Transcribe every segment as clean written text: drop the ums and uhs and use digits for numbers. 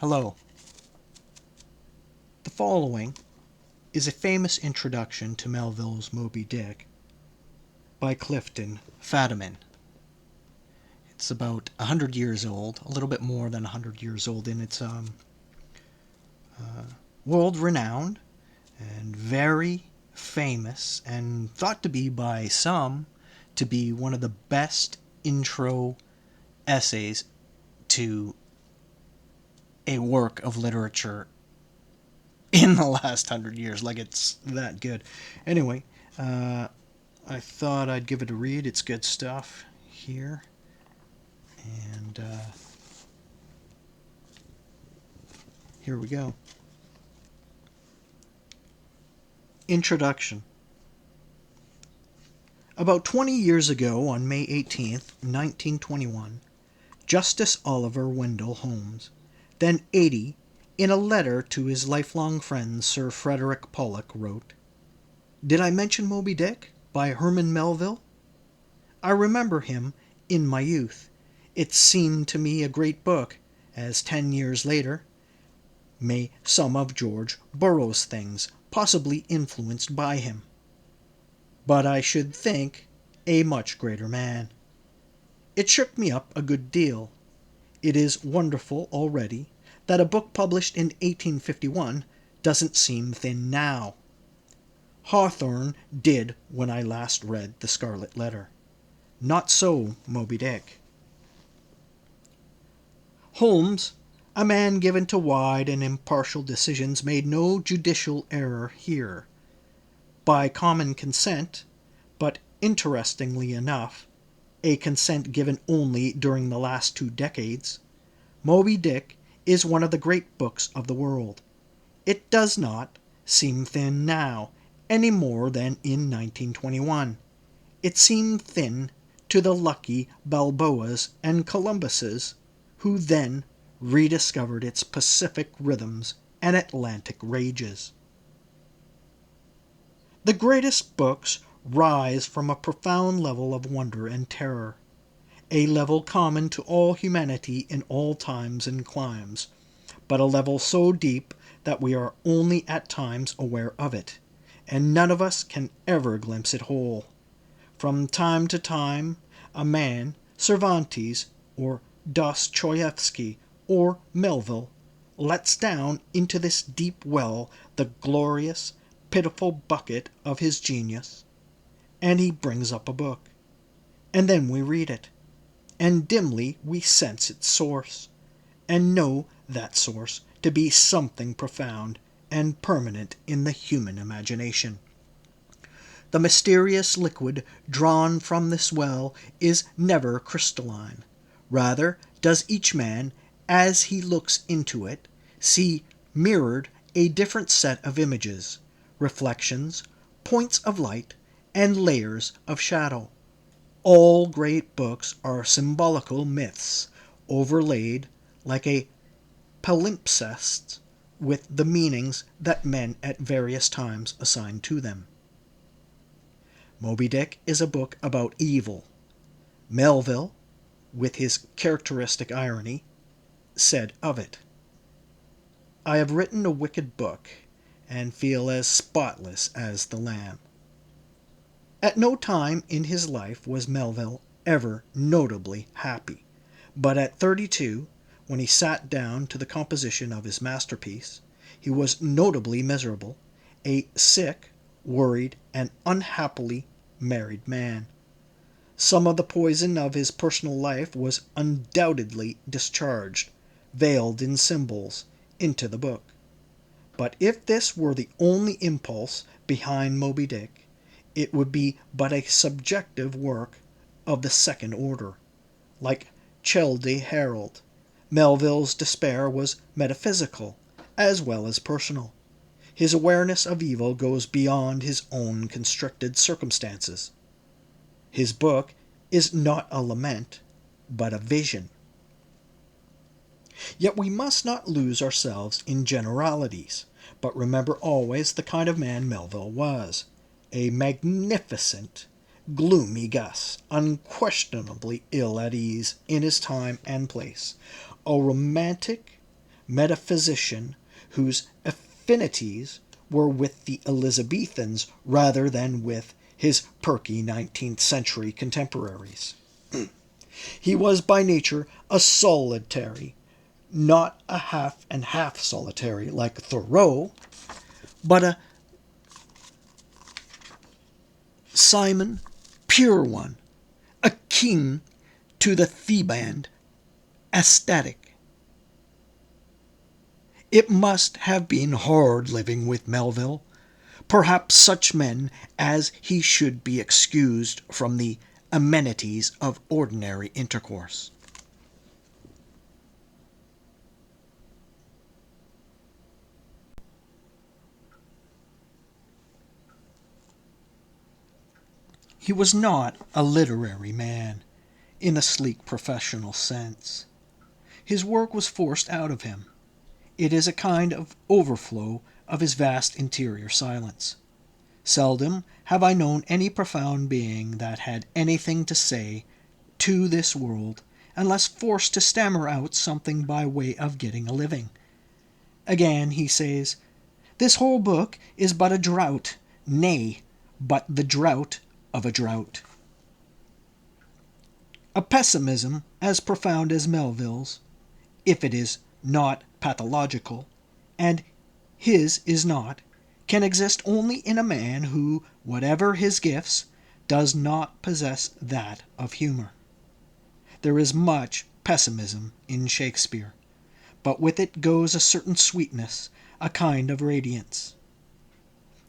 Hello. The following is a famous introduction to Melville's Moby Dick by Clifton, Fadiman. It's about 100 years old, a little bit more than 100 years old, and it's world-renowned and very famous, and thought to be by some to be one of the best intro essays to a work of literature in the last 100 years. Like, it's that good. Anyway, I thought I'd give it a read. It's good stuff here. And here we go. Introduction. About 20 years ago, on May 18th, 1921, Justice Oliver Wendell Holmes, then 80, in a letter to his lifelong friend Sir Frederick Pollock, wrote, "Did I mention Moby Dick, by Herman Melville? I remember him in my youth. It seemed to me a great book, as 10 years later may some of George Borrow's things, possibly influenced by him. But I should think a much greater man. It shook me up a good deal. It is wonderful already that a book published in 1851 doesn't seem thin now. Hawthorne did when I last read The Scarlet Letter. Not so Moby Dick." Holmes, a man given to wide and impartial decisions, made no judicial error here. By common consent, but interestingly enough, a consent given only during the last 2 decades, Moby Dick is one of the great books of the world. It does not seem thin now, any more than in 1921. It seemed thin to the lucky Balboas and Columbuses, who then rediscovered its Pacific rhythms and Atlantic rages. The greatest books rise from a profound level of wonder and terror, a level common to all humanity in all times and climes, but a level so deep that we are only at times aware of it, and none of us can ever glimpse it whole. From time to time, a man, Cervantes, or Dostoevsky, or Melville, lets down into this deep well the glorious, pitiful bucket of his genius, and he brings up a book, and then we read it, and dimly we sense its source, and know that source to be something profound and permanent in the human imagination. The mysterious liquid drawn from this well is never crystalline. Rather does each man, as he looks into it, see mirrored a different set of images, reflections, points of light, and layers of shadow. All great books are symbolical myths, overlaid like a palimpsest with the meanings that men at various times assign to them. Moby Dick is a book about evil. Melville, with his characteristic irony, said of it, "I have written a wicked book, and feel as spotless as the lamb." At no time in his life was Melville ever notably happy, but at 32, when he sat down to the composition of his masterpiece, he was notably miserable, a sick, worried, and unhappily married man. Some of the poison of his personal life was undoubtedly discharged, veiled in symbols, into the book. But if this were the only impulse behind Moby Dick, it would be but a subjective work of the second order. Like Childe Harold, Melville's despair was metaphysical as well as personal. His awareness of evil goes beyond his own constricted circumstances. His book is not a lament, but a vision. Yet we must not lose ourselves in generalities, but remember always the kind of man Melville was, a magnificent, gloomy Gus, unquestionably ill at ease in his time and place, a romantic, metaphysician whose affinities were with the Elizabethans rather than with his perky 19th century contemporaries. He was by nature a solitary, not a half and half solitary like Thoreau, but a Simon pure one, a king to the Theban aesthetic. It must have been hard living with Melville. Perhaps such men as he should be excused from the amenities of ordinary intercourse. He was not a literary man in a sleek professional sense. His work was forced out of him. It is a kind of overflow of his vast interior silence. Seldom have I known any profound being that had anything to say to this world unless forced to stammer out something by way of getting a living. Again he says, "This whole book is but a drought, nay, but the drought of a drought." A pessimism as profound as Melville's, if it is not pathological, and his is not, can exist only in a man who, whatever his gifts, does not possess that of humor. There is much pessimism in Shakespeare, but with it goes a certain sweetness, a kind of radiance.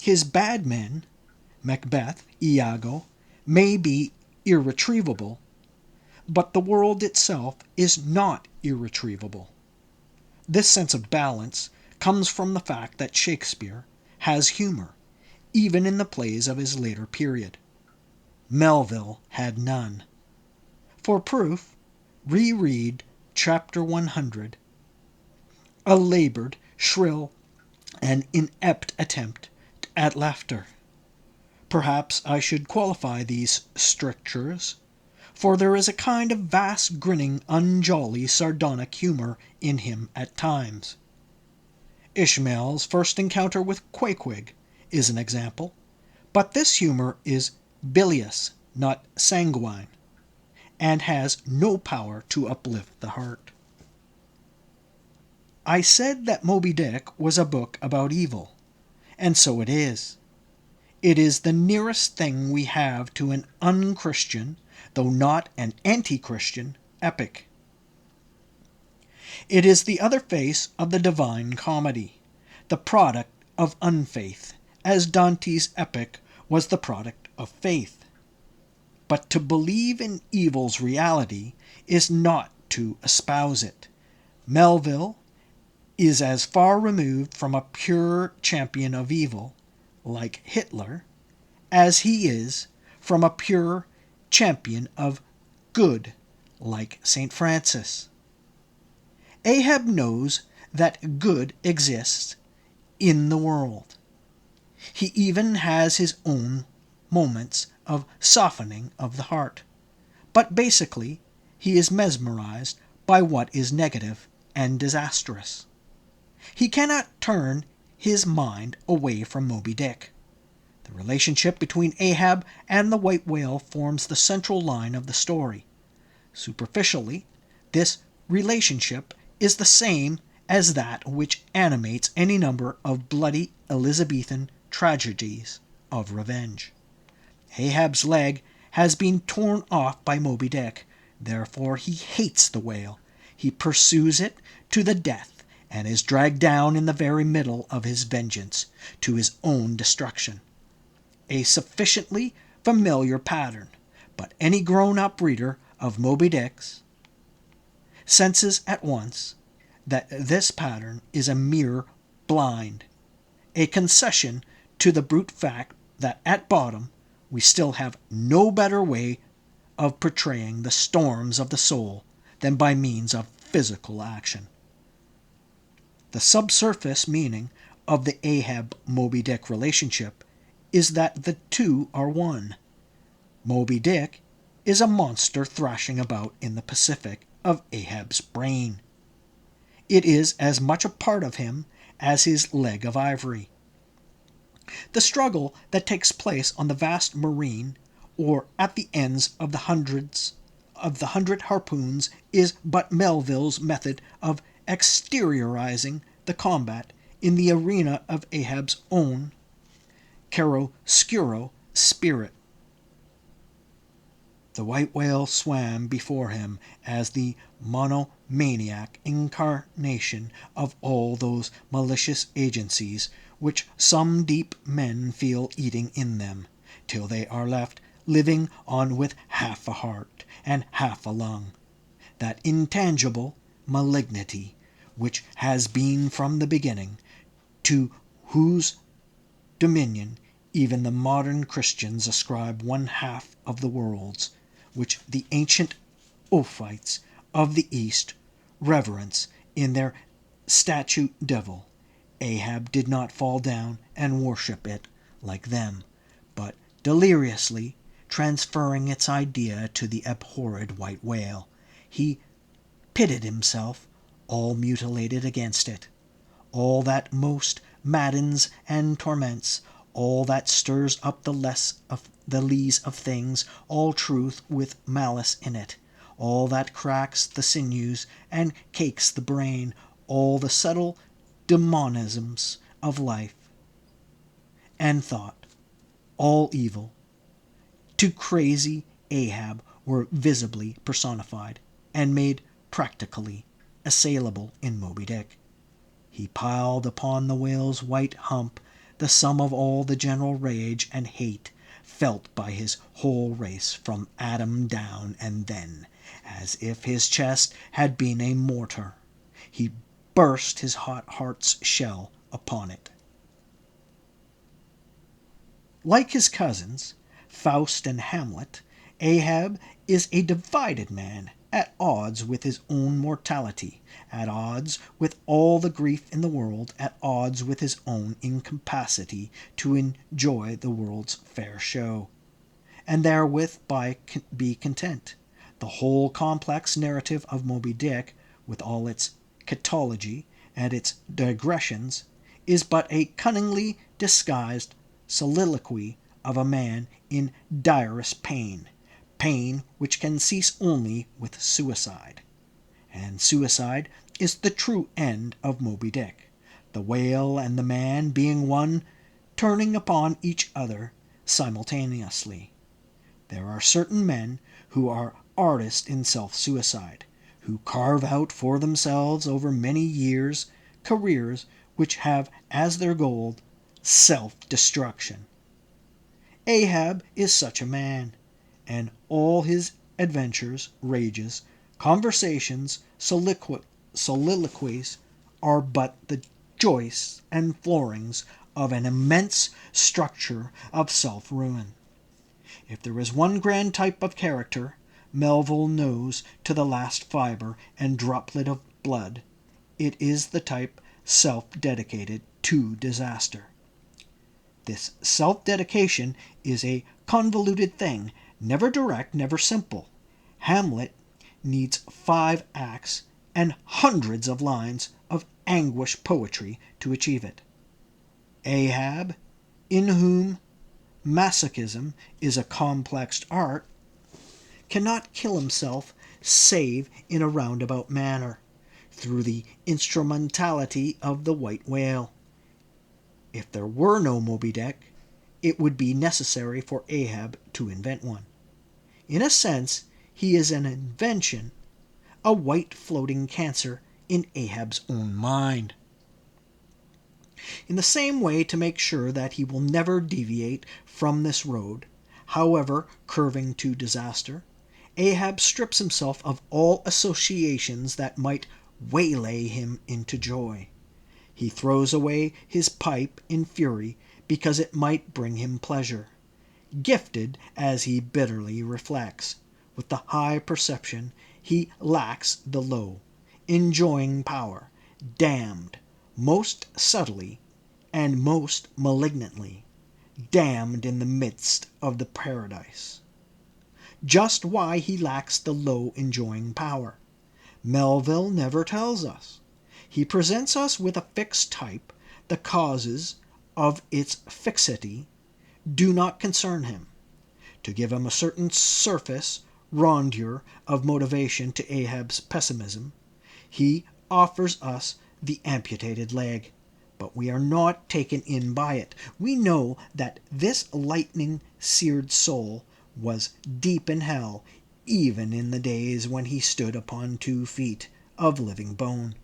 His bad men, Macbeth, Iago, may be irretrievable, but the world itself is not irretrievable. This sense of balance comes from the fact that Shakespeare has humor, even in the plays of his later period. Melville had none. For proof, reread chapter 100, a labored, shrill, and inept attempt at laughter. Perhaps I should qualify these strictures, for there is a kind of vast grinning, unjolly, sardonic humor in him at times. Ishmael's first encounter with Queequeg is an example, but this humor is bilious, not sanguine, and has no power to uplift the heart. I said that Moby Dick was a book about evil, and so it is. It is the nearest thing we have to an unchristian, though not an anti-Christian, epic. It is the other face of the Divine Comedy, the product of unfaith, as Dante's epic was the product of faith. But to believe in evil's reality is not to espouse it. Melville is as far removed from a pure champion of evil, like Hitler, as he is from a pure champion of good, like St. Francis. Ahab knows that good exists in the world. He even has his own moments of softening of the heart, but basically he is mesmerized by what is negative and disastrous. He cannot turn his mind away from Moby Dick. The relationship between Ahab and the white whale forms the central line of the story. Superficially, this relationship is the same as that which animates any number of bloody Elizabethan tragedies of revenge. Ahab's leg has been torn off by Moby Dick, therefore he hates the whale. He pursues it to the death and is dragged down in the very middle of his vengeance to his own destruction. A sufficiently familiar pattern, but any grown-up reader of Moby Dick's senses at once that this pattern is a mere blind, a concession to the brute fact that at bottom we still have no better way of portraying the storms of the soul than by means of physical action. The subsurface meaning of the Ahab-Moby Dick relationship is that the two are one. Moby Dick is a monster thrashing about in the Pacific of Ahab's brain. It is as much a part of him as his leg of ivory. The struggle that takes place on the vast marine, or at the ends of the hundred harpoons, is but Melville's method of exteriorizing the combat in the arena of Ahab's own chiaroscuro spirit. The white whale swam before him as the monomaniac incarnation of all those malicious agencies which some deep men feel eating in them, till they are left living on with half a heart and half a lung, that intangible malignity which has been from the beginning, to whose dominion even the modern Christians ascribe one half of the worlds, which the ancient Ophites of the East reverence in their statue devil. Ahab did not fall down and worship it like them, but deliriously transferring its idea to the abhorred white whale, he pitted himself, all mutilated, against it. All that most maddens and torments, all that stirs up the lees of things, all truth with malice in it, all that cracks the sinews and cakes the brain, all the subtle demonisms of life and thought, all evil, to crazy Ahab were visibly personified and made practically assailable in Moby Dick. He piled upon the whale's white hump the sum of all the general rage and hate felt by his whole race from Adam down, and then, as if his chest had been a mortar, he burst his hot heart's shell upon it. Like his cousins, Faust and Hamlet, Ahab is a divided man, at odds with his own mortality, at odds with all the grief in the world, at odds with his own incapacity to enjoy the world's fair show, and therewith be content. The whole complex narrative of Moby Dick, with all its catology and its digressions, is but a cunningly disguised soliloquy of a man in direst pain, pain which can cease only with suicide. And suicide is the true end of Moby Dick, the whale and the man being one, turning upon each other simultaneously. There are certain men who are artists in self-suicide, who carve out for themselves over many years careers which have as their goal self-destruction. Ahab is such a man, and all his adventures, rages, conversations, soliloquies are but the joists and floorings of an immense structure of self-ruin. If there is one grand type of character Melville knows to the last fibre and droplet of blood, it is the type self-dedicated to disaster. This self-dedication is a convoluted thing, never direct, never simple. Hamlet needs 5 acts and hundreds of lines of anguish poetry to achieve it. Ahab, in whom masochism is a complex art, cannot kill himself save in a roundabout manner, through the instrumentality of the white whale. If there were no Moby Dick, it would be necessary for Ahab to invent one. In a sense, he is an invention, a white floating cancer in Ahab's own mind. In the same way, to make sure that he will never deviate from this road, however curving to disaster, Ahab strips himself of all associations that might waylay him into joy. He throws away his pipe in fury because it might bring him pleasure. Gifted, as he bitterly reflects, with the high perception, he lacks the low, enjoying power, damned most subtly and most malignantly, damned in the midst of the paradise. Just why he lacks the low enjoying power, Melville never tells us. He presents us with a fixed type. The causes of its fixity do not concern him. To give him a certain surface rondure of motivation to Ahab's pessimism, he offers us the amputated leg. But we are not taken in by it. We know that this lightning-seared soul was deep in hell, even in the days when he stood upon 2 feet of living bone.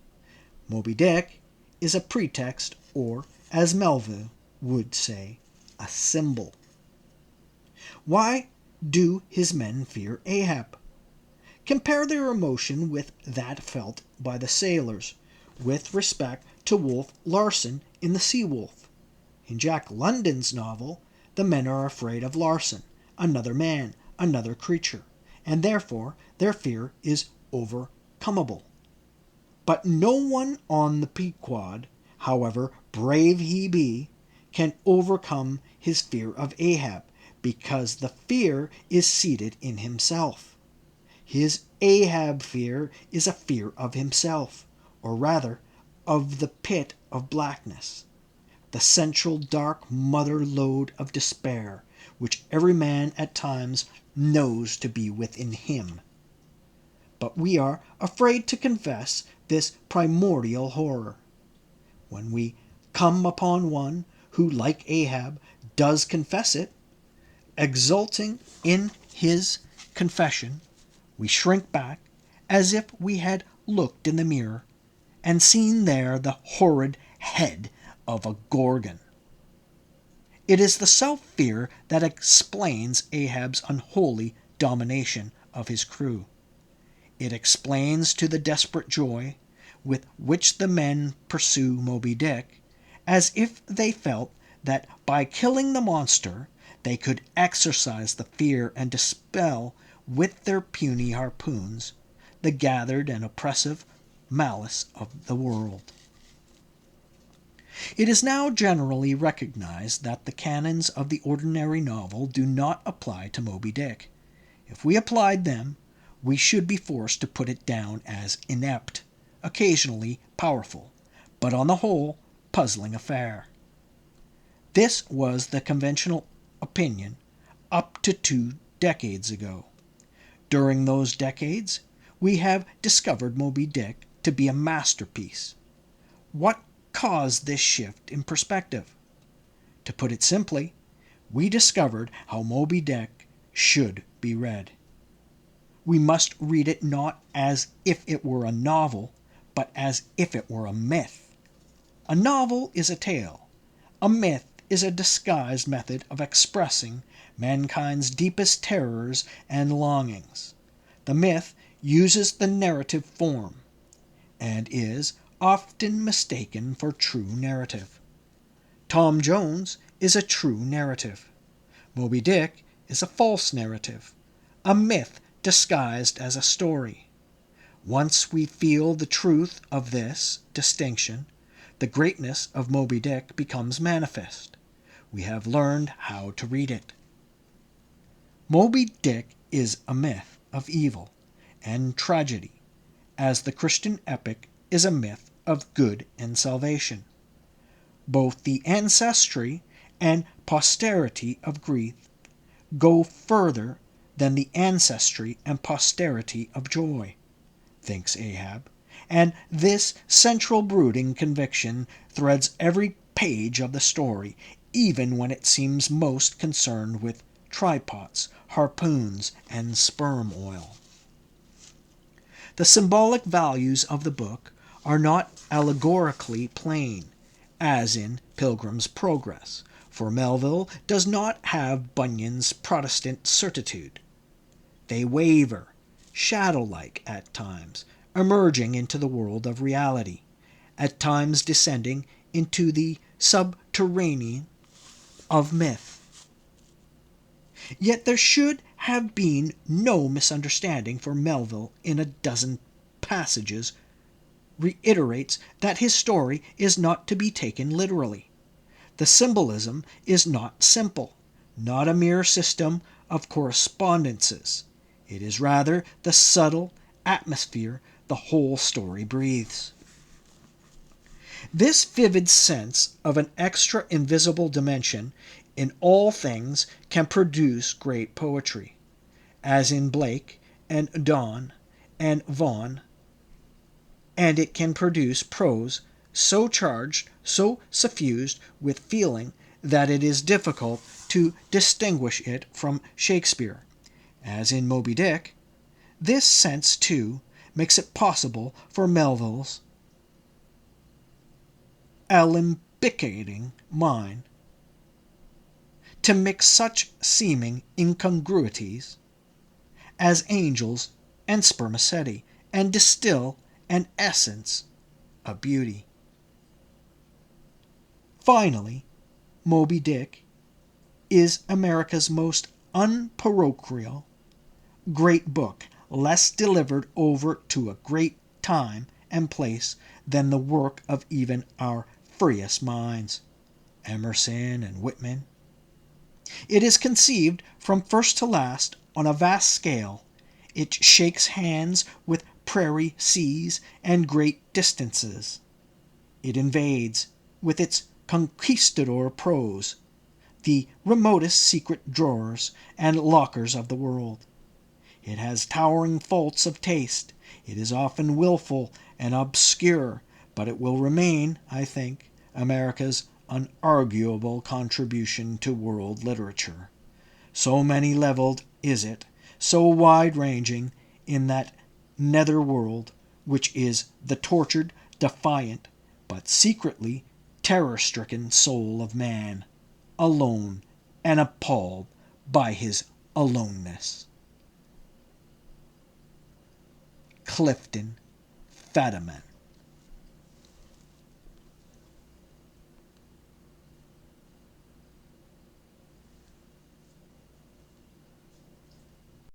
Moby Dick is a pretext, or, as Melville would say, a symbol. Why do his men fear Ahab? Compare their emotion with that felt by the sailors with respect to Wolf Larsen in The Sea Wolf. In Jack London's novel, the men are afraid of Larsen, another man, another creature, and therefore their fear is overcomable. But no one on the Pequod, however brave he be, can overcome his fear of Ahab, because the fear is seated in himself. His Ahab fear is a fear of himself, or rather, of the pit of blackness, the central dark mother lode of despair, which every man at times knows to be within him. But we are afraid to confess this primordial horror. When we come upon one who, like Ahab, does confess it, exulting in his confession, we shrink back as if we had looked in the mirror and seen there the horrid head of a Gorgon. It is the self-fear that explains Ahab's unholy domination of his crew. It explains to the desperate joy with which the men pursue Moby Dick, as if they felt that by killing the monster they could exorcise the fear and dispel with their puny harpoons the gathered and oppressive malice of the world. It is now generally recognized that the canons of the ordinary novel do not apply to Moby Dick. If we applied them, we should be forced to put it down as inept, occasionally powerful, but on the whole puzzling affair. This was the conventional opinion up to 2 decades ago. During those decades, we have discovered Moby Dick to be a masterpiece. What caused this shift in perspective? To put it simply, we discovered how Moby Dick should be read. We must read it not as if it were a novel, but as if it were a myth. A novel is a tale. A myth is a disguised method of expressing mankind's deepest terrors and longings. The myth uses the narrative form, and is often mistaken for true narrative. Tom Jones is a true narrative. Moby Dick is a false narrative, a myth disguised as a story. Once we feel the truth of this distinction, the greatness of Moby Dick becomes manifest. We have learned how to read it. Moby Dick is a myth of evil and tragedy, as the Christian epic is a myth of good and salvation. Both the ancestry and posterity of grief go further than the ancestry and posterity of joy, thinks Ahab, and this central brooding conviction threads every page of the story, even when it seems most concerned with trypots, harpoons, and sperm oil. The symbolic values of the book are not allegorically plain, as in Pilgrim's Progress, for Melville does not have Bunyan's Protestant certitude. They waver, shadow-like at times, emerging into the world of reality, at times descending into the subterranean of myth. Yet there should have been no misunderstanding, for Melville, in a dozen passages, reiterates that his story is not to be taken literally. The symbolism is not simple, not a mere system of correspondences. It is rather the subtle atmosphere the whole story breathes. This vivid sense of an extra invisible dimension in all things can produce great poetry, as in Blake and Donne and Vaughan, and it can produce prose so charged, so suffused with feeling that it is difficult to distinguish it from Shakespeare, as in Moby Dick. This sense, too, makes it possible for Melville's alembicating mind to mix such seeming incongruities as angels and spermaceti, and distill an essence of beauty. Finally, Moby Dick is America's most unparochial great book, less delivered over to a great time and place than the work of even our freest minds, Emerson and Whitman. It is conceived from first to last on a vast scale. It shakes hands with prairie seas and great distances. It invades, with its conquistador prose, the remotest secret drawers and lockers of the world. It has towering faults of taste. It is often wilful and obscure, but it will remain, I think, America's unarguable contribution to world literature. So many-leveled is it, so wide-ranging in that nether world which is the tortured, defiant, but secretly terror-stricken soul of man, alone and appalled by his aloneness. Clifton, Fadiman.